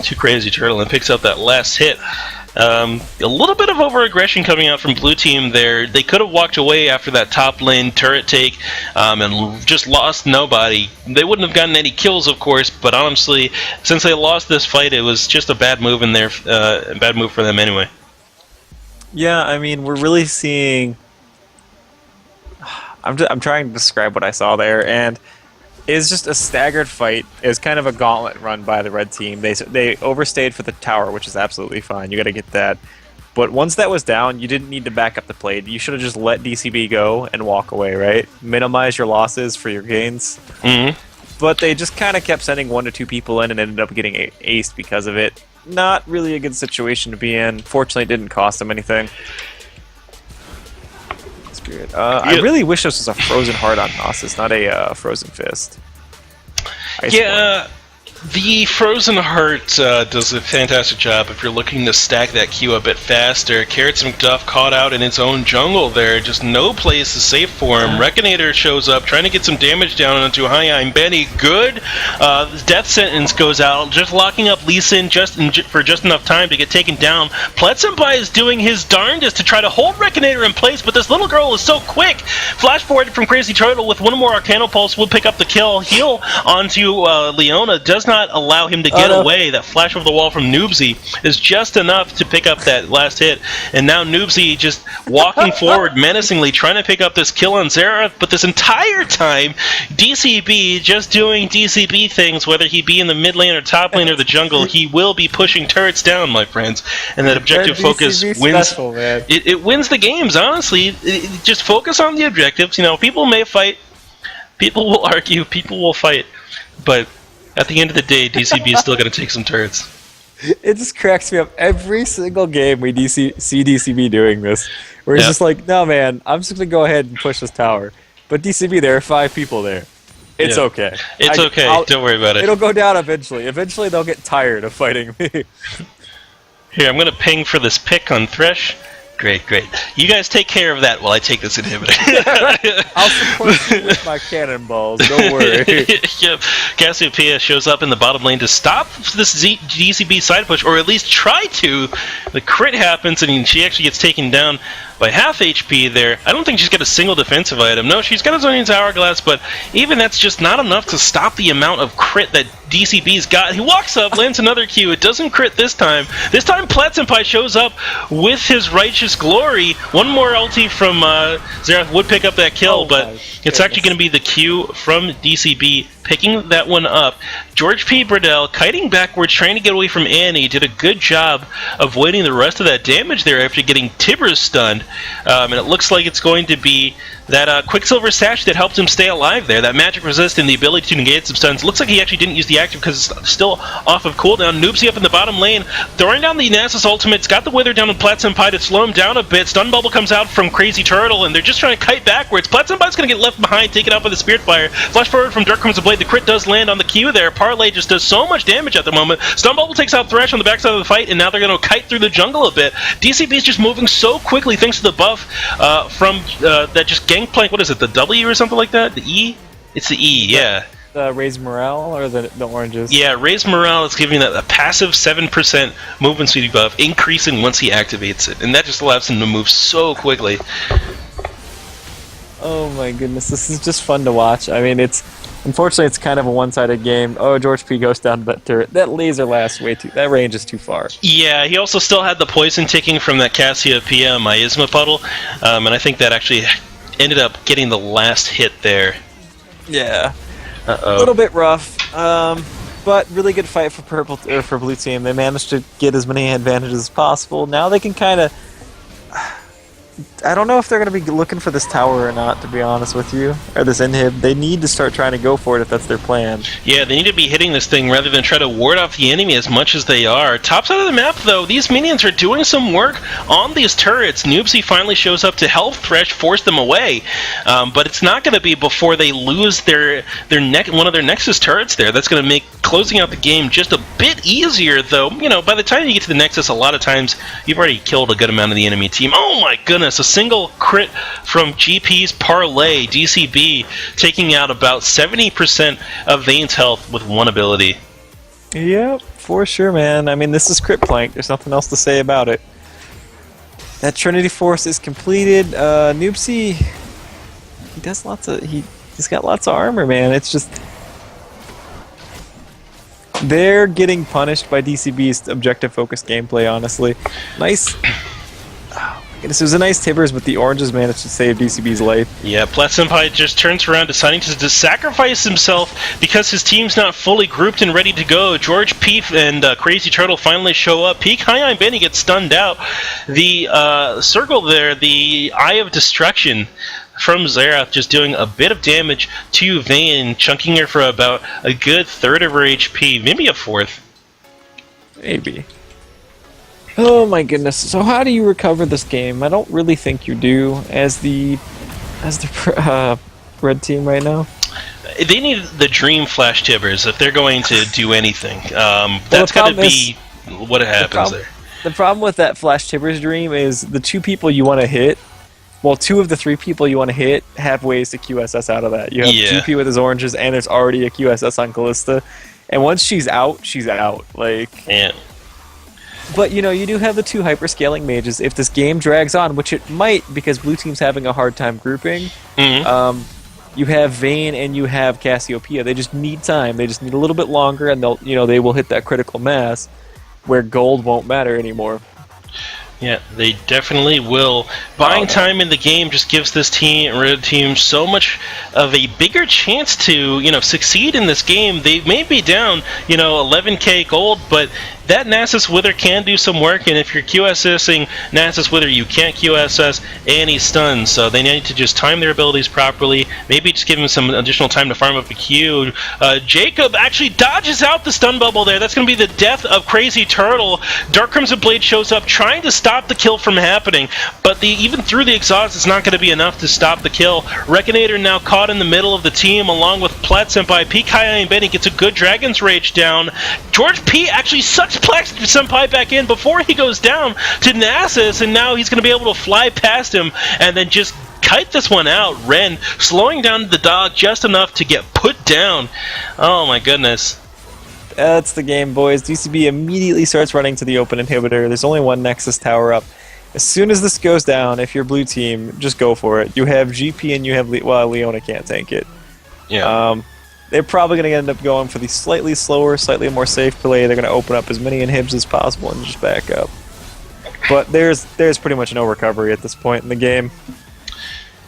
to Crazy Turtle and picks up that last hit. A little bit of over-aggression coming out from Blue Team there. They could have walked away after that top lane turret take and just lost nobody. They wouldn't have gotten any kills, of course, but honestly, since they lost this fight, it was just a bad move in there, a bad move for them anyway. Yeah, I mean, we're really seeing... I'm trying to describe what I saw there, and it's just a staggered fight. It was kind of a gauntlet run by the red team. They overstayed for the tower, which is absolutely fine. You got to get that. But once that was down, you didn't need to back up the play. You should have just let DCB go and walk away, right? Minimize your losses for your gains. But they just kind of kept sending 1 to 2 people in and ended up getting aced because of it. Not really a good situation to be in. Fortunately, it didn't cost them anything. I really wish this was a Frozen Heart on Nasus, not a Frozen Fist. Yeah, the Frozen Heart does a fantastic job if you're looking to stack that Q a bit faster. Carrots McDuff caught out in its own jungle there, just no place is safe for him. Rekinator shows up, trying to get some damage down onto Hi-I'm Benny. Good. Death Sentence goes out, just locking up Lee Sin for just enough time to get taken down. Pletsenpai is doing his darndest to try to hold Rekinator in place, but this little girl is so quick. Flash forward from Crazy Turtle with one more Arcano Pulse will pick up the kill. Heal onto Leona does not not allow him to get away. That flash over the wall from Noobsy is just enough to pick up that last hit. And now Noobsy just walking forward menacingly, trying to pick up this kill on Xerath. But this entire time, DCB just doing DCB things, whether he be in the mid lane or top lane or the jungle, he will be pushing turrets down, my friends. And that objective focus wins. Special, man. It wins the games, honestly. Just focus on the objectives. You know, people may fight, people will argue, people will fight, but at the end of the day, DCB is still going to take some turrets. It just cracks me up every single game we see DCB doing this, where he's just like, no man, I'm just going to go ahead and push this tower. But DCB, there are 5 people there. It's okay. It's okay. Don't worry about it. It'll go down eventually. Eventually they'll get tired of fighting me. Here, I'm going to ping for this pick on Thresh. Great. You guys take care of that while I take this inhibitor. I'll support you with my cannonballs, don't worry. Yep. Cassiopeia shows up in the bottom lane to stop this DCB side push, or at least try to. The crit happens, and she actually gets taken down by half HP there. I don't think she's got a single defensive item. No, she's got a Zonion's Hourglass, but even that's just not enough to stop the amount of crit that DCB's got. He walks up, lands another Q. It doesn't crit this time. This time, Platsenpai shows up with his Righteous Glory. One more ulti from Xerath would pick up that kill, but it's actually going to be the Q from DCB picking that one up. George P. Burdell kiting backwards, trying to get away from Annie, did a good job avoiding the rest of that damage there after getting Tibbers stunned. And it looks like it's going to be that Quicksilver Sash that helped him stay alive there. That magic resist and the ability to negate some stuns. Looks like he actually didn't use the active because it's still off of cooldown. Noobsy up in the bottom lane, throwing down the Nasus ultimate. It's got the Wither down on Platsenpai to slow him down a bit. Stun Bubble comes out from Crazy Turtle, and they're just trying to kite backwards. Platsenpai's going to get left behind, taken out by the Spirit Fire. Flash forward from Dark Crimson Blade. The crit does land on the Q there. Parlay just does so much damage at the moment. Stun Bubble takes out Thresh on the backside of the fight, and now they're going to kite through the jungle a bit. DCB is just moving so quickly thanks to the buff from that just Gangplank. What is it, the W or something like that? The E? It's the E, yeah. Raise morale or the oranges? Yeah, raise morale is giving that a passive 7% movement speed buff, increasing once he activates it, and that just allows him to move so quickly. Oh my goodness, this is just fun to watch. I mean, unfortunately it's kind of a one-sided game. Oh, George P goes down to that turret. That laser lasts that range is too far. Yeah, he also still had the poison ticking from that Cassiopeia Miasma puddle, and I think that actually ended up getting the last hit there. Yeah. A little bit rough, but really good fight for blue team. They managed to get as many advantages as possible. Now they can kind of... I don't know if they're going to be looking for this tower or not, to be honest with you, or this inhib. They need to start trying to go for it if that's their plan. Yeah, they need to be hitting this thing rather than try to ward off the enemy as much as they are. Top side of the map, though, these minions are doing some work on these turrets. Noobsy finally shows up to help Thresh force them away, but it's not going to be before they lose one of their Nexus turrets there. That's going to make closing out the game just a bit easier, though. You know, by the time you get to the Nexus, a lot of times you've already killed a good amount of the enemy team. Oh my goodness, a single crit from GP's Parlay, DCB, taking out about 70% of Vayne's health with one ability. Yep, for sure, man. I mean, this is crit plank. There's nothing else to say about it. That Trinity Force is completed. Noobsy, he's got lots of armor, man. It's just... they're getting punished by DCB's objective-focused gameplay, honestly. Nice... It was a nice Tibbers, but the oranges managed to save DCB's life. Yeah, Platsenpai just turns around, deciding to sacrifice himself because his team's not fully grouped and ready to go. George Peef and Crazy Turtle finally show up. Peak High Benny gets stunned out. The circle there, the Eye of Destruction from Xerath, just doing a bit of damage to Vayne, chunking her for about a good third of her HP, maybe a fourth. Maybe. Oh my goodness. So how do you recover this game? I don't really think you do as the red team right now. They need the Dream Flash Tibbers if they're going to do anything. That's got to be what happens there. The problem with that Flash Tibbers Dream is the 2 people you want to hit, well, 2 of the 3 people you want to hit have ways to QSS out of that. You have GP with his oranges, and there's already a QSS on Callista. And once she's out, she's out. Yeah. But, you know, you do have the 2 hyperscaling mages. If this game drags on, which it might because blue team's having a hard time grouping, you have Vayne and you have Cassiopeia. They just need time. They just need a little bit longer, and they will hit that critical mass where gold won't matter anymore. Yeah, they definitely will. Buying time in the game just gives this red team so much of a bigger chance to, succeed in this game. They may be down, 11k gold, but that Nasus Wither can do some work, and if you're QSSing Nasus Wither, you can't QSS and he's stunned, so they need to just time their abilities properly, maybe just give him some additional time to farm up a Q. Jacob actually dodges out the stun bubble there. That's going to be the death of Crazy Turtle. Dark Crimson Blade shows up trying to stop the kill from happening, but even through the exhaust, it's not going to be enough to stop the kill. Rekinator now caught in the middle of the team, along with Plat Senpai. P. Kaya and Benny gets a good Dragon's Rage down. George P. actually sucks Plat Senpai back in before he goes down to Nasus, and now he's going to be able to fly past him and then just kite this one out. Ren slowing down the dog just enough to get put down. Oh my goodness. That's the game, boys. DCB immediately starts running to the open inhibitor. There's only one Nexus tower up. As soon as this goes down, if you're blue team, just go for it. You have GP and you have Leona can't tank it. Yeah. They're probably going to end up going for the slightly slower, slightly more safe play. They're going to open up as many inhibs as possible and just back up. But there's pretty much no recovery at this point in the game.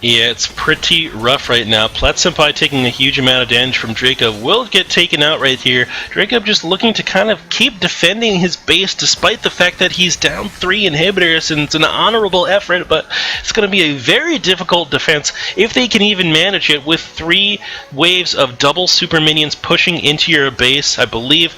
Yeah, it's pretty rough right now. Plat Senpai taking a huge amount of damage from Dracob will get taken out right here. Dracob just looking to kind of keep defending his base despite the fact that he's down 3 inhibitors, and it's an honorable effort, but it's going to be a very difficult defense if they can even manage it with 3 waves of double super minions pushing into your base. I believe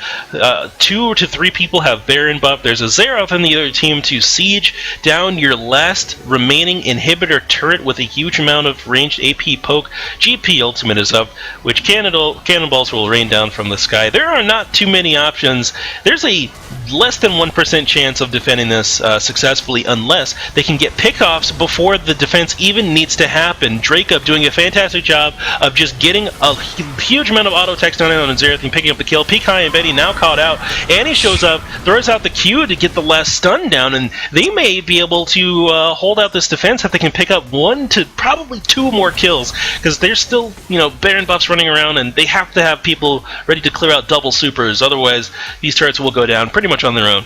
2 to 3 people have Baron buff. There's a Xerath in the other team to siege down your last remaining inhibitor turret with a huge amount of ranged AP poke. GP ultimate is up, which cannonballs will rain down from the sky. There are not too many options. There's a less than 1% chance of defending this successfully unless they can get pickoffs before the defense even needs to happen. Dracob doing a fantastic job of just getting a huge amount of auto text on Xerath and picking up the kill. Pikai and Betty now caught out. Annie shows up, throws out the Q to get the last stun down, and they may be able to hold out this defense if they can pick up 1 to probably 2 more kills, because there's still, Baron buffs running around, and they have to have people ready to clear out double supers, otherwise these turrets will go down pretty much on their own.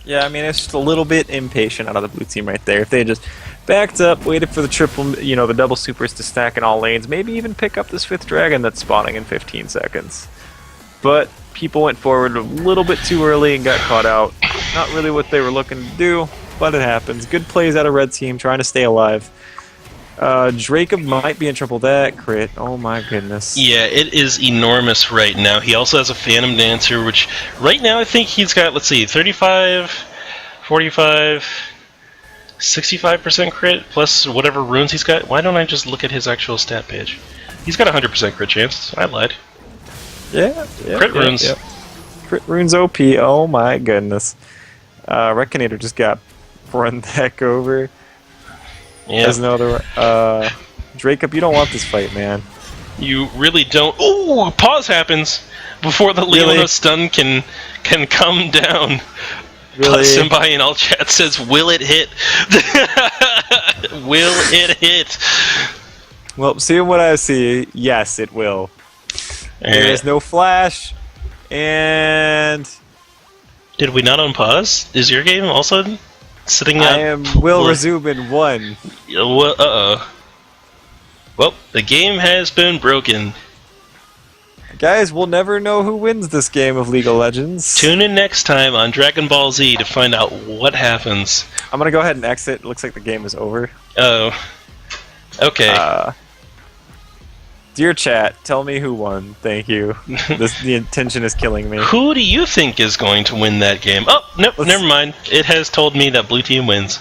Yeah, I mean, it's just a little bit impatient out of the blue team right there. If they just backed up, waited for the triple, the double supers to stack in all lanes, maybe even pick up this 5th dragon that's spawning in 15 seconds. But people went forward a little bit too early and got caught out. Not really what they were looking to do, but it happens. Good plays out of red team, trying to stay alive. Dracob might be in trouble. That crit, oh my goodness. Yeah, it is enormous right now. He also has a Phantom Dancer, which right now I think he's got, 35, 45, 65% crit, plus whatever runes he's got. Why don't I just look at his actual stat page? He's got 100% crit chance. I lied. Yeah. Crit runes. Yeah. Crit runes OP, oh my goodness. Rekinator just got run back over. Yeah. There's no other. Dracob, you don't want this fight, man. You really don't. Ooh, pause happens before the Leona stun can come down. Really? Senpai in all chat says, "Will it hit? Will it hit?" Well, seeing what I see, yes, it will. There is no flash, and did we not unpause? Is your game also sitting I will resume in 1. Uh-oh. Well, the game has been broken. Guys, we'll never know who wins this game of League of Legends. Tune in next time on Dragon Ball Z to find out what happens. I'm gonna go ahead and exit. It looks like the game is over. Oh. Okay. Dear chat, tell me who won. Thank you. The intention is killing me. Who do you think is going to win that game? Oh, nope, never mind. It has told me that blue team wins.